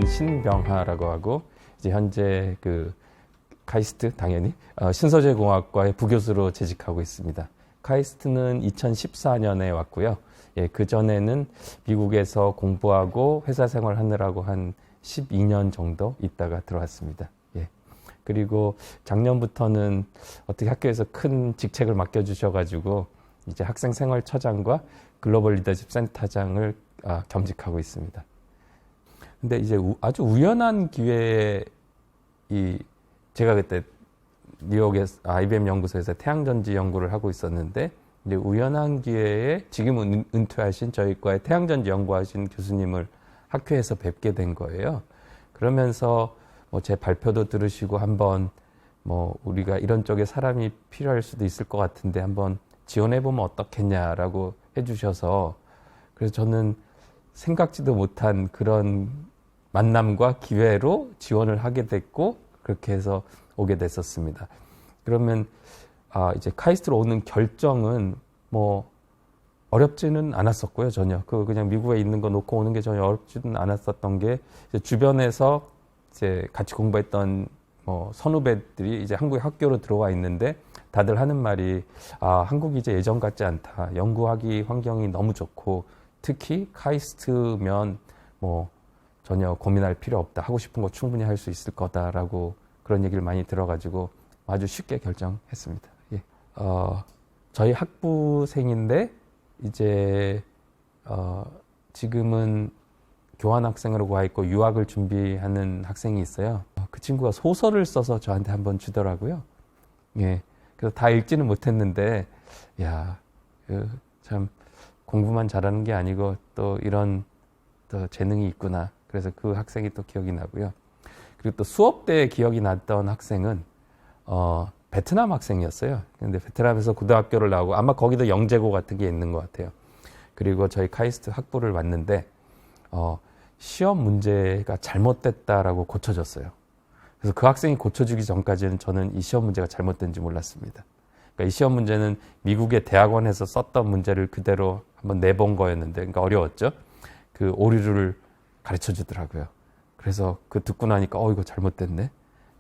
신병하라고 하고 이제 현재 그 카이스트 당연히 신서재공학과의 부교수로 재직하고 있습니다. 카이스트는 2014년에 왔고요. 예, 그 전에는 미국에서 공부하고 회사 생활하느라고 한 12년 정도 있다가 들어왔습니다. 예. 그리고 작년부터는 어떻게 학교에서 큰 직책을 맡겨주셔가지고 이제 학생생활처장과 글로벌 리더십 센터장을 겸직하고 있습니다. 근데 이제 아주 우연한 기회에 제가 그때 뉴욕의 IBM 연구소에서 태양전지 연구를 하고 있었는데 이제 우연한 기회에 지금은 은퇴하신 저희 과의 태양전지 연구하신 교수님을 학교에서 뵙게 된 거예요. 그러면서 제 발표도 들으시고 한번 우리가 이런 쪽에 사람이 필요할 수도 있을 것 같은데 한번 지원해보면 어떻겠냐라고 해주셔서 그래서 저는 생각지도 못한 그런 만남과 기회로 지원을 하게 됐고 그렇게 해서 오게 됐었습니다. 그러면 이제 카이스트로 오는 결정은 어렵지는 않았었고요, 전혀. 그냥 미국에 있는 거 놓고 오는 게 전혀 어렵지는 않았었던 게 이제 주변에서 이제 같이 공부했던 선후배들이 이제 한국의 학교로 들어와 있는데 다들 하는 말이 한국이 이제 예전 같지 않다. 연구하기 환경이 너무 좋고 특히 카이스트면 전혀 고민할 필요 없다. 하고 싶은 거 충분히 할 수 있을 거다라고 그런 얘기를 많이 들어가지고 아주 쉽게 결정했습니다. 예. 저희 학부생인데 이제 지금은 교환학생으로 와 있고 유학을 준비하는 학생이 있어요. 그 친구가 소설을 써서 저한테 한번 주더라고요. 예. 그래서 다 읽지는 못했는데 참 공부만 잘하는 게 아니고 또 이런 또 재능이 있구나. 그래서 그 학생이 또 기억이 나고요. 그리고 또 수업 때 기억이 났던 학생은 베트남 학생이었어요. 근데 베트남에서 고등학교를 나오고 아마 거기도 영재고 같은 게 있는 것 같아요. 그리고 저희 카이스트 학부를 왔는데 시험 문제가 잘못됐다라고 고쳐졌어요. 그래서 그 학생이 고쳐주기 전까지는 저는 이 시험 문제가 잘못된지 몰랐습니다. 그러니까 이 시험 문제는 미국의 대학원에서 썼던 문제를 그대로 한번 내본 거였는데, 그러니까 어려웠죠. 그 오류를 가르쳐 주더라고요. 그래서 그 듣고 나니까 이거 잘못됐네.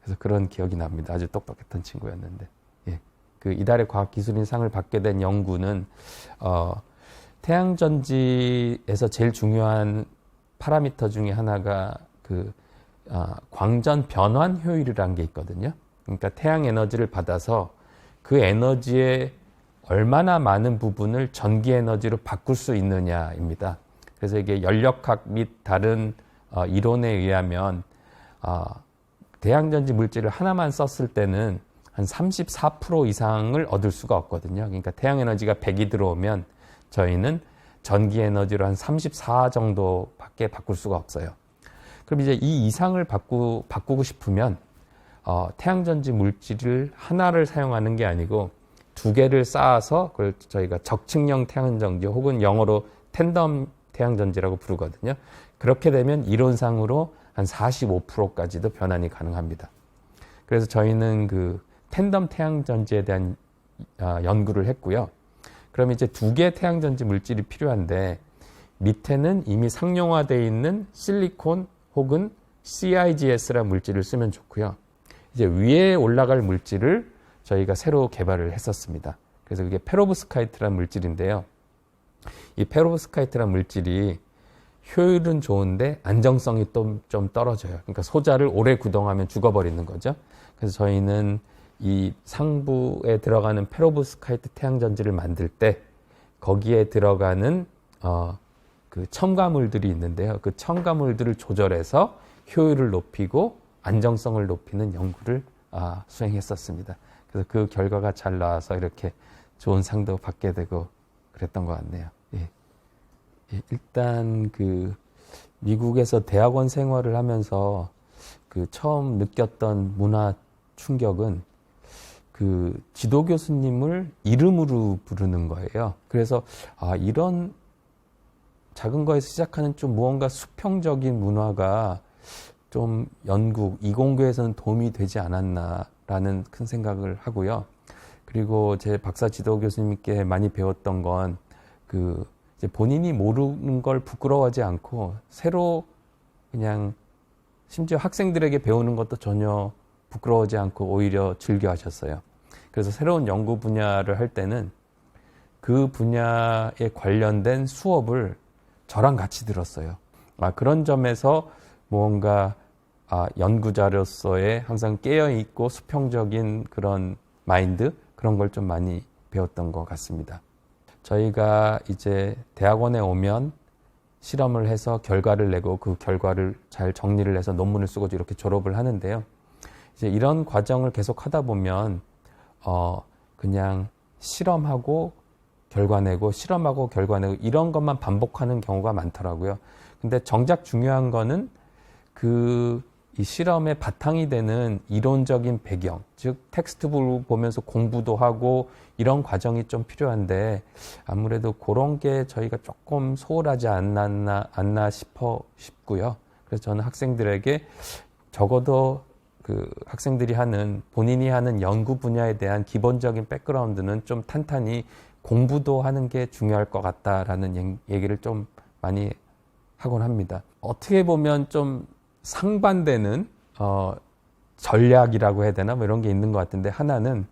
그래서 그런 기억이 납니다. 아주 똑똑했던 친구였는데. 예. 그 이달의 과학기술인 상을 받게 된 연구는 태양전지에서 제일 중요한 파라미터 중에 하나가 광전 변환 효율이라는 게 있거든요. 그러니까 태양 에너지를 받아서 그 에너지의 얼마나 많은 부분을 전기 에너지로 바꿀 수 있느냐입니다. 그래서 이게 연력학 및 다른 이론에 의하면 태양전지 물질을 하나만 썼을 때는 한 34% 이상을 얻을 수가 없거든요. 그러니까 태양 에너지가 100이 들어오면 저희는 전기 에너지로 한 34 정도밖에 바꿀 수가 없어요. 그럼 이제 이 이상을 바꾸고 싶으면 태양전지 물질을 하나를 사용하는 게 아니고 두 개를 쌓아서 그걸 저희가 적층형 태양전지 혹은 영어로 텐덤 태양전지라고 부르거든요. 그렇게 되면 이론상으로 한 45%까지도 변환이 가능합니다. 그래서 저희는 그 텐덤 태양전지에 대한 연구를 했고요. 그럼 이제 두 개의 태양전지 물질이 필요한데 밑에는 이미 상용화되어 있는 실리콘 혹은 CIGS라는 물질을 쓰면 좋고요. 이제 위에 올라갈 물질을 저희가 새로 개발을 했었습니다. 그래서 그게 페로브스카이트라는 물질인데요. 이 페로브스카이트라는 물질이 효율은 좋은데 안정성이 또 좀 떨어져요. 그러니까 소자를 오래 구동하면 죽어버리는 거죠. 그래서 저희는 이 상부에 들어가는 페로브스카이트 태양전지를 만들 때 거기에 들어가는 그 첨가물들이 있는데요. 그 첨가물들을 조절해서 효율을 높이고 안정성을 높이는 연구를 수행했었습니다. 그래서 그 결과가 잘 나와서 이렇게 좋은 상도 받게 되고 그랬던 것 같네요. 예. 예, 일단 미국에서 대학원 생활을 하면서 처음 느꼈던 문화 충격은 지도 교수님을 이름으로 부르는 거예요. 그래서 이런 작은 거에서 시작하는 좀 무언가 수평적인 문화가 좀 연구, 이공계에서는 도움이 되지 않았나라는 큰 생각을 하고요. 그리고 제 박사 지도 교수님께 많이 배웠던 건 이제 본인이 모르는 걸 부끄러워하지 않고 새로 그냥 심지어 학생들에게 배우는 것도 전혀 부끄러워하지 않고 오히려 즐겨 하셨어요. 그래서 새로운 연구 분야를 할 때는 그 분야에 관련된 수업을 저랑 같이 들었어요. 그런 점에서 무언가 연구자로서의 항상 깨어있고 수평적인 그런 마인드, 그런 걸 좀 많이 배웠던 것 같습니다. 저희가 이제 대학원에 오면 실험을 해서 결과를 내고 그 결과를 잘 정리를 해서 논문을 쓰고 이렇게 졸업을 하는데요. 이제 이런 과정을 계속 하다 보면 그냥 실험하고 결과 내고 실험하고 결과 내고 이런 것만 반복하는 경우가 많더라고요. 근데 정작 중요한 거는 이 실험의 바탕이 되는 이론적인 배경, 즉 텍스트북을 보면서 공부도 하고 이런 과정이 좀 필요한데 아무래도 그런 게 저희가 조금 소홀하지 않나 싶고요. 그래서 저는 학생들에게 적어도 그 학생들이 본인이 하는 연구 분야에 대한 기본적인 백그라운드는 좀 탄탄히 공부도 하는 게 중요할 것 같다라는 얘기를 좀 많이 하곤 합니다. 어떻게 보면 좀 상반되는 전략이라고 해야 되나 뭐 이런 게 있는 것 같은데, 하나는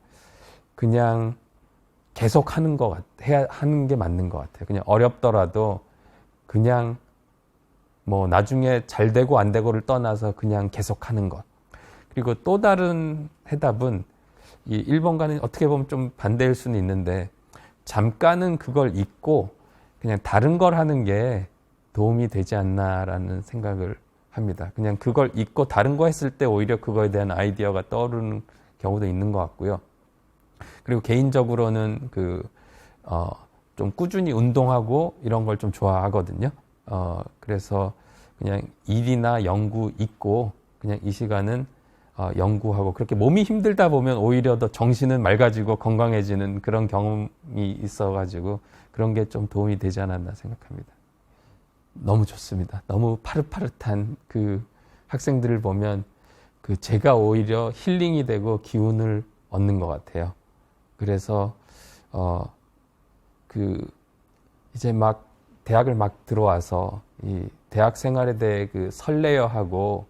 그냥 계속 하는 게 맞는 것 같아요. 그냥 어렵더라도 그냥 뭐 나중에 잘 되고 안 되고를 떠나서 그냥 계속 하는 것. 그리고 또 다른 해답은 이 1번과는 어떻게 보면 좀 반대일 수는 있는데, 잠깐은 그걸 잊고 그냥 다른 걸 하는 게 도움이 되지 않나라는 생각을 합니다. 그냥 그걸 잊고 다른 거 했을 때 오히려 그거에 대한 아이디어가 떠오르는 경우도 있는 것 같고요. 그리고 개인적으로는 좀 꾸준히 운동하고 이런 걸 좀 좋아하거든요. 그래서 그냥 일이나 연구 잊고 그냥 이 시간은 연구하고, 그렇게 몸이 힘들다 보면 오히려 더 정신은 맑아지고 건강해지는 그런 경험이 있어가지고 그런 게 좀 도움이 되지 않았나 생각합니다. 너무 좋습니다. 너무 파릇파릇한 그 학생들을 보면 제가 오히려 힐링이 되고 기운을 얻는 것 같아요. 그래서 이제 막 대학을 막 들어와서 이 대학 생활에 대해 설레어하고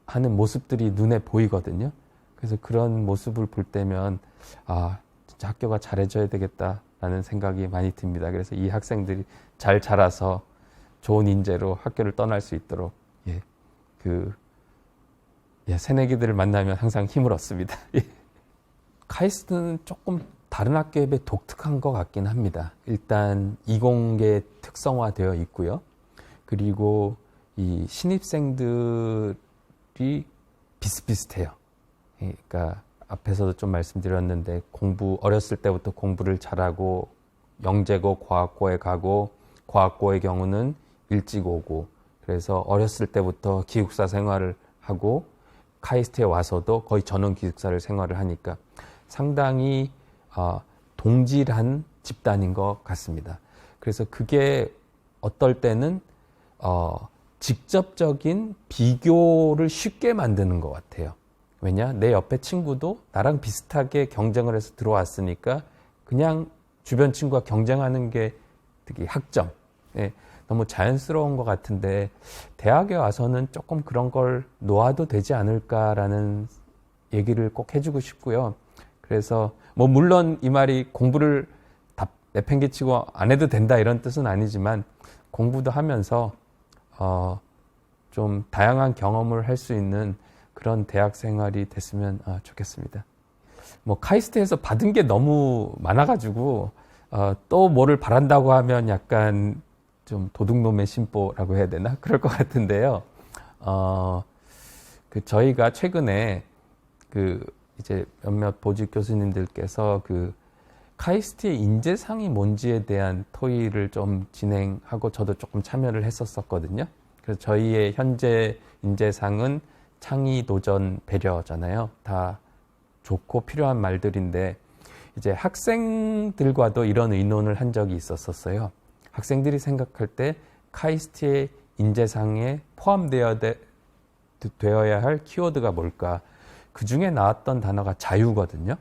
하는 모습들이 눈에 보이거든요. 그래서 그런 모습을 볼 때면 진짜 학교가 잘해줘야 되겠다라는 생각이 많이 듭니다. 그래서 이 학생들이 잘 자라서 좋은 인재로 학교를 떠날 수 있도록 새내기들을 만나면 항상 힘을 얻습니다. 카이스트는 조금 다른 학교에 비해 독특한 것 같긴 합니다. 일단 이공계 특성화되어 있고요. 그리고 이 신입생들이 비슷비슷해요. 그러니까 앞에서도 좀 말씀드렸는데 어렸을 때부터 공부를 잘하고 영재고 과학고에 가고, 과학고의 경우는 일찍 오고, 그래서 어렸을 때부터 기숙사 생활을 하고 카이스트에 와서도 거의 전원 기숙사를 생활을 하니까 상당히 동질한 집단인 것 같습니다. 그래서 그게 어떨 때는 직접적인 비교를 쉽게 만드는 것 같아요. 왜냐? 내 옆에 친구도 나랑 비슷하게 경쟁을 해서 들어왔으니까 그냥 주변 친구가 경쟁하는 게 되게 학점, 너무 자연스러운 것 같은데, 대학에 와서는 조금 그런 걸 놓아도 되지 않을까라는 얘기를 꼭 해주고 싶고요. 그래서 뭐 물론 이 말이 공부를 다 내팽개치고 안 해도 된다 이런 뜻은 아니지만, 공부도 하면서 좀 다양한 경험을 할 수 있는 그런 대학 생활이 됐으면 좋겠습니다. 뭐 카이스트에서 받은 게 너무 많아가지고 또 뭐를 바란다고 하면 약간 좀 도둑놈의 심보라고 해야 되나? 그럴 것 같은데요. 저희가 최근에 이제 몇몇 보직 교수님들께서 카이스트의 인재상이 뭔지에 대한 토의를 좀 진행하고 저도 조금 참여를 했었거든요. 그래서 저희의 현재 인재상은 창의, 도전, 배려잖아요. 다 좋고 필요한 말들인데, 이제 학생들과도 이런 의논을 한 적이 있었어요. 학생들이 생각할 때 카이스트의 인재상에 포함되어야 할 키워드가 뭘까? 그 중에 나왔던 단어가 자유거든요.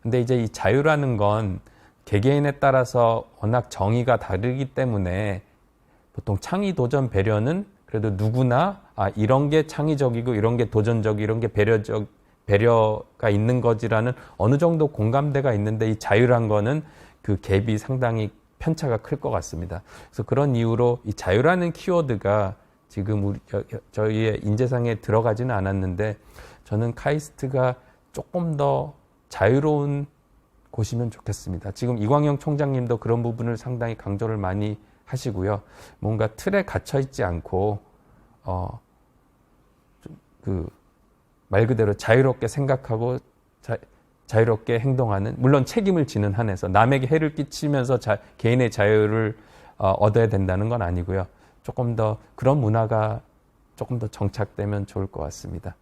근데 이제 이 자유라는 건 개개인에 따라서 워낙 정의가 다르기 때문에 보통 창의, 도전, 배려는 그래도 누구나 이런 게 창의적이고 이런 게 도전적이고 이런 게 배려가 있는 거지라는 어느 정도 공감대가 있는데, 이 자유란 거는 그 갭이 상당히 편차가 클 것 같습니다. 그래서 그런 이유로 이 자유라는 키워드가 지금 저희의 인재상에 들어가지는 않았는데, 저는 카이스트가 조금 더 자유로운 곳이면 좋겠습니다. 지금 이광영 총장님도 그런 부분을 상당히 강조를 많이 하시고요. 뭔가 틀에 갇혀 있지 않고 말 그대로 자유롭게 생각하고 자유롭게 행동하는, 물론 책임을 지는 한에서 남에게 해를 끼치면서 개인의 자유를 얻어야 된다는 건 아니고요. 조금 더 그런 문화가 조금 더 정착되면 좋을 것 같습니다.